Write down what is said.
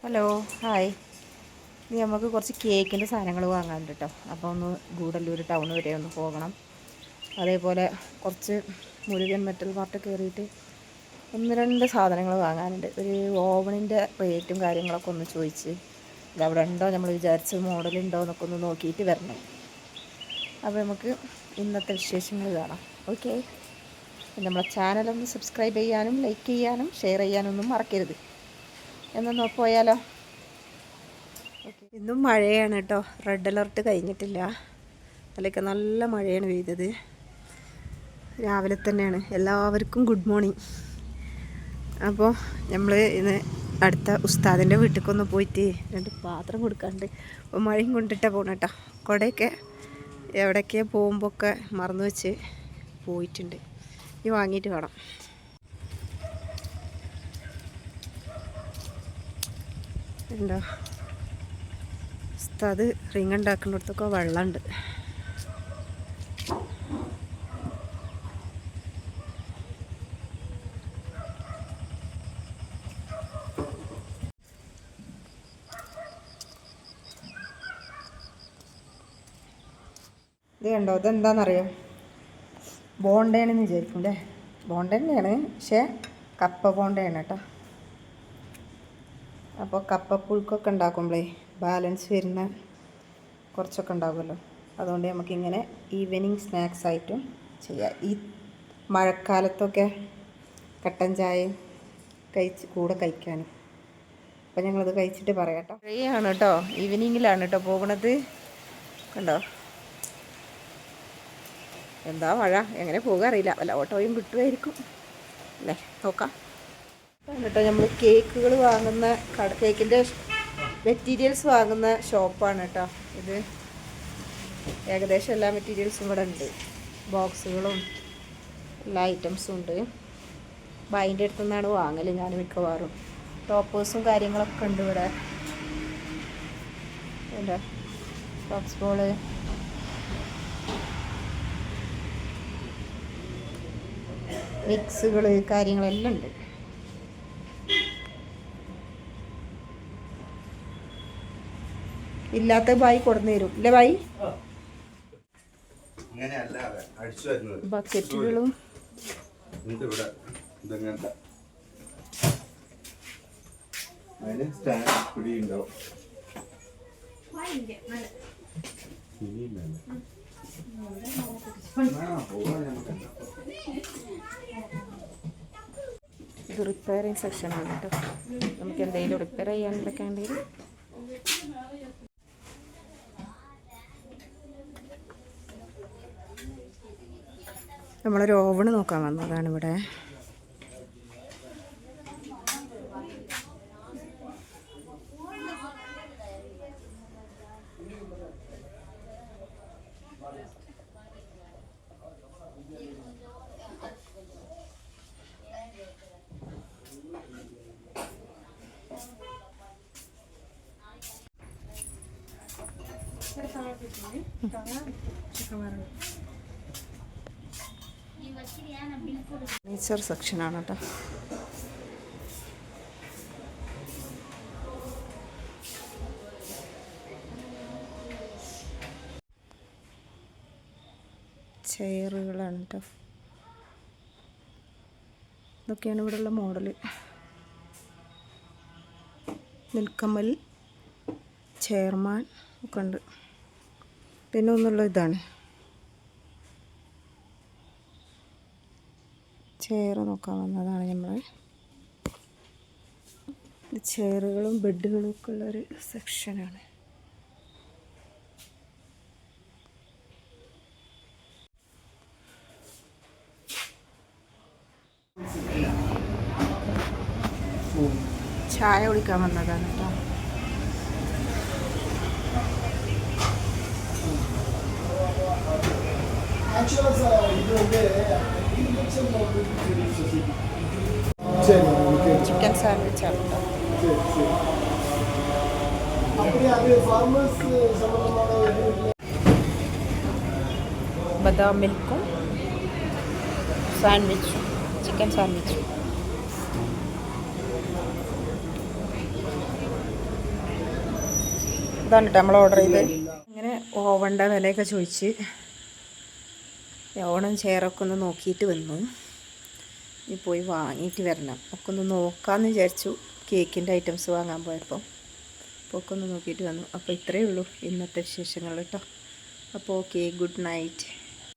Hello hi. ഇനി നമുക്ക് കുറച്ച് കേക്കിൻ്റെ സാധനങ്ങൾ വാങ്ങാനുണ്ട് കേട്ടോ. അപ്പോൾ ഒന്ന് ഗൂഡല്ലൂർ ടൗൺ വരെ ഒന്ന് പോകണം. അതേപോലെ കുറച്ച് മുരുകൻ മെറ്റൽ മാർട്ട് കയറിയിട്ട് ഒന്ന് രണ്ട് സാധനങ്ങൾ വാങ്ങാനുണ്ട്. ഒരു ഓവണിൻ്റെ റേറ്റും കാര്യങ്ങളൊക്കെ ഒന്ന് ചോദിച്ച് ഇതവിടെ ഉണ്ടോ, നമ്മൾ വിചാരിച്ച മോഡലുണ്ടോ എന്നൊക്കെ ഒന്ന് നോക്കിയിട്ട് വരണം. അപ്പോൾ നമുക്ക് ഇന്നത്തെ വിശേഷങ്ങൾ കാണാം. ഓക്കെ, നമ്മളെ ചാനലൊന്ന് സബ്സ്ക്രൈബ് ചെയ്യാനും ലൈക്ക് ചെയ്യാനും ഷെയർ ചെയ്യാനൊന്നും മറക്കരുത്. എന്നൊന്ന് പോയാലോ? ഓക്കെ, ഇന്നും മഴയാണ് കേട്ടോ. റെഡ് അലർട്ട് കഴിഞ്ഞിട്ടില്ല. അതിലൊക്കെ നല്ല മഴയാണ് പെയ്തത്. രാവിലെ തന്നെയാണ്. എല്ലാവർക്കും ഗുഡ് മോർണിംഗ്. അപ്പോൾ നമ്മൾ ഇന്ന് അടുത്ത ഉസ്താദിൻ്റെ വീട്ടിലേക്കൊന്ന് പോയിട്ട് രണ്ട് പാത്രം കൊടുക്കാണ്ട്. അപ്പോൾ മഴയും കൊണ്ടിട്ടാണ് പോകണം കേട്ടോ. കുടയൊക്കെ എവിടേക്ക് പോകുമ്പോഴൊക്കെ മറന്നു വെച്ച് പോയിട്ടുണ്ട്. ഇനി വാങ്ങിയിട്ട് വേണം. ഉണ്ടോ ഉസ്താദ് റിങ് ഉണ്ടാക്കുന്നിടത്തൊക്കെ വെള്ളമുണ്ട്. ഇത് കണ്ടോ, ഇതെന്താണെന്നറിയോ? ബോണ്ടയാണെന്ന് വിചാരിക്കും അല്ലേ? ബോണ്ട തന്നെയാണ്, പക്ഷേ കപ്പ ബോണ്ടയാണ് കേട്ടോ. അപ്പോൾ കപ്പപ്പുഴുക്കൊക്കെ ഉണ്ടാക്കുമ്പോഴേ ബാലൻസ് വരുന്ന കുറച്ചൊക്കെ ഉണ്ടാകുമല്ലോ. അതുകൊണ്ട് നമുക്കിങ്ങനെ ഈവനിങ് സ്നാക്സ് ആയിട്ടും ചെയ്യാം. ഈ മഴക്കാലത്തൊക്കെ കട്ടൻ ചായയും കൂടെ കഴിക്കാനും. അപ്പോൾ ഞങ്ങളത് കഴിച്ചിട്ട് പറയാം കേട്ടോ. ഫ്രീയാണ് കേട്ടോ, ഈവനിങ്ങിലാണ് കേട്ടോ പോകുന്നത്. കണ്ടോ എന്താ മഴ, എങ്ങനെ പോകുക അറിയില്ല. വല്ല ഓട്ടോയും കിട്ടുമായിരിക്കും അല്ലേ, നോക്കാം കേട്ടോ. നമ്മൾ കേക്കുകൾ വാങ്ങുന്ന കേക്കിൻ്റെ മെറ്റീരിയൽസ് വാങ്ങുന്ന ഷോപ്പാണ് കേട്ടോ ഇത്. ഏകദേശം എല്ലാ മെറ്റീരിയൽസും ഇവിടെ ഉണ്ട്. ബോക്സുകളും എല്ലാ ഐറ്റംസും ഉണ്ട്. അപ്പോൾ അതിൻ്റെ അടുത്തു നിന്നാണ് വാങ്ങൽ ഞാൻ മിക്കവാറും. ടോപ്പേഴ്സും കാര്യങ്ങളൊക്കെ ഉണ്ട് ഇവിടെ. എന്താ ബോക്സ് ബോള്, മിക്സുകൾ കാര്യങ്ങളെല്ലാം ഉണ്ട്. ഇല്ലാത്ത ബായി കൊടുന്നു തരും അല്ലേ ബായി? ബക്കറ്റുകളും ഇത് റിപ്പയറിങ് സെക്ഷനാണ് കേട്ടോ. നമുക്ക് എന്തെങ്കിലും റിപ്പയർ ചെയ്യാനൊക്കെ ഉണ്ടെങ്കിൽ നമ്മളൊരു ഓവണ് നോക്കാൻ വന്നതാണ് ഇവിടെ. ഫർണിച്ചർ സെക്ഷനാണ് കേട്ടോ. ചെയറുകളാണ് കേട്ടോ. ഇതൊക്കെയാണ് ഇവിടെയുള്ള മോഡല്. നിൽക്കമ്മൽ, ചെയർമാൻ ഒക്കെ ഉണ്ട്. പിന്നെ ഒന്നുള്ള ഇതാണ് ചെയർ നോക്കാൻ വന്നതാണ് നമ്മൾ. ചെയറുകളും ബെഡുകളും ഒക്കെ ഉള്ളൊരു സെക്ഷനാണ്. ചായ കുടിക്കാൻ വന്നതാണ് കേട്ടോ. ചിക്കൻ സാൻഡ്വിച്ച് ആണ് കേട്ടോ. ബദാം മിൽക്കും സാൻഡ്വിച്ചും, ചിക്കൻ സാൻഡ്വിച്ചും. ഇതാണ് കേട്ടോ നമ്മൾ ഓർഡർ ചെയ്ത്. അങ്ങനെ ഓവൻ്റെ വിലയൊക്കെ ചോദിച്ച് ഓണം ചെയറൊക്കെ ഒന്ന് നോക്കിയിട്ട് വന്നു. ഇനി പോയി വാങ്ങിയിട്ട് വരണം. ഒക്കെ ഒന്ന് നോക്കാമെന്ന് വിചാരിച്ചു കേക്കിൻ്റെ ഐറ്റംസ് വാങ്ങാൻ പോയപ്പോൾ. അപ്പോൾ ഒക്കെ ഒന്ന് നോക്കിയിട്ട് വന്നു. അപ്പോൾ ഇത്രയേ ഉള്ളൂ ഇന്നത്തെ വിശേഷങ്ങൾ കേട്ടോ. അപ്പോൾ ഓക്കെ, ഗുഡ് നൈറ്റ്.